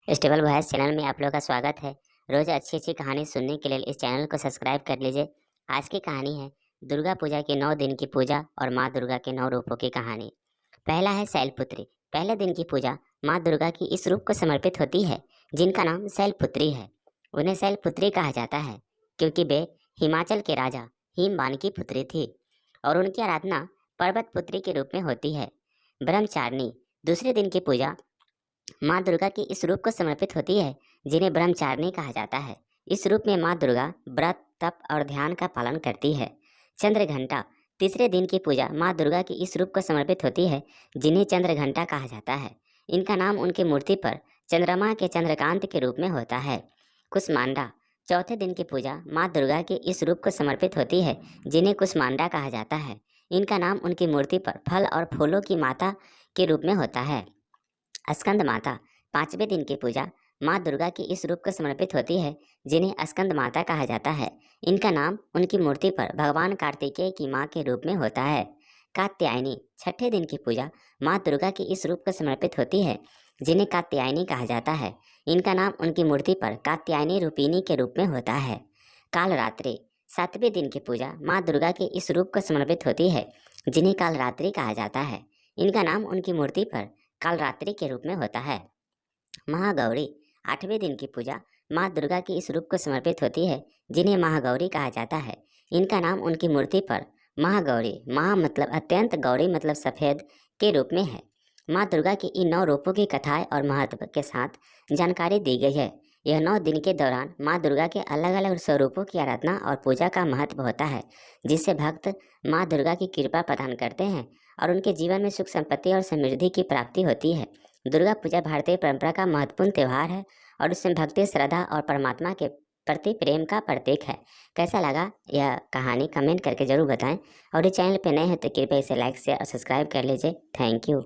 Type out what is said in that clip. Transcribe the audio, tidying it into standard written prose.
Stable voice channel में आप लोगों का स्वागत है। रोज़ अच्छी अच्छी कहानी सुनने के लिए इस चैनल को सब्सक्राइब कर लीजिए। आज की कहानी है दुर्गा पूजा की 9 दिन की पूजा और माँ दुर्गा के 9 रूपों की कहानी। पहला है शैलपुत्री। पहले दिन की पूजा माँ दुर्गा की इस रूप को समर्पित होती है जिनका नाम शैलपुत्री है। उन्हें शैलपुत्री कहा जाता है क्योंकि वे हिमाचल के राजा हिमवान की पुत्री थी और उनकी आराधना पर्वत पुत्री के रूप में होती है। ब्रह्मचारिणी। दूसरे दिन की पूजा माँ दुर्गा की इस रूप को समर्पित होती है जिन्हें ब्रह्मचारिणी कहा जाता है। इस रूप में माँ दुर्गा व्रत तप और ध्यान का पालन करती है। चंद्रघंटा। तीसरे दिन की पूजा माँ दुर्गा की इस रूप को समर्पित होती है जिन्हें चंद्रघंटा कहा जाता है। इनका नाम उनकी मूर्ति पर चंद्रमा के चंद्रकांत के रूप में होता है। कुष्मांडा। चौथे दिन की पूजा माँ दुर्गा के इस रूप को समर्पित होती है जिन्हें कुष्मांडा कहा जाता है। इनका नाम उनकी मूर्ति पर फल और फूलों की माता के रूप में होता है। स्कंद माता। पांचवें दिन की पूजा माँ दुर्गा की इस रूप को समर्पित होती है जिन्हें स्कंद माता कहा जाता है। इनका नाम उनकी मूर्ति पर भगवान कार्तिकेय की माँ के रूप में होता है। कात्यायनी। छठे दिन की पूजा माँ दुर्गा की इस रूप को समर्पित होती है जिन्हें कात्यायनी कहा जाता है। इनका नाम उनकी मूर्ति पर कात्यायनी रूपिणी के रूप में होता है। कालरात्रि। सातवें दिन की पूजा माँ दुर्गा के इस रूप को समर्पित होती है जिन्हें कालरात्रि कहा जाता है। इनका नाम उनकी मूर्ति पर कालरात्रि के रूप में होता है। महागौरी। आठवें दिन की पूजा माँ दुर्गा की इस रूप को समर्पित होती है जिन्हें महागौरी कहा जाता है। इनका नाम उनकी मूर्ति पर महागौरी, महा मतलब अत्यंत, गौरी मतलब सफ़ेद, के रूप में है। माँ दुर्गा की इन 9 रूपों की कथाएं और महत्व के साथ जानकारी दी गई है। यह 9 दिन के दौरान माँ दुर्गा के अलग अलग स्वरूपों की आराधना और पूजा का महत्व होता है जिससे भक्त माँ दुर्गा की कृपा प्रदान करते हैं और उनके जीवन में सुख संपत्ति और समृद्धि की प्राप्ति होती है। दुर्गा पूजा भारतीय परंपरा का महत्वपूर्ण त्यौहार है और उसमें भक्ति, श्रद्धा और परमात्मा के प्रति प्रेम का प्रतीक है। कैसा लगा यह कहानी कमेंट करके जरूर बताएं और इस चैनल पे नए हैं तो कृपया इसे लाइक शेयर और सब्सक्राइब कर लीजिए। Thank you.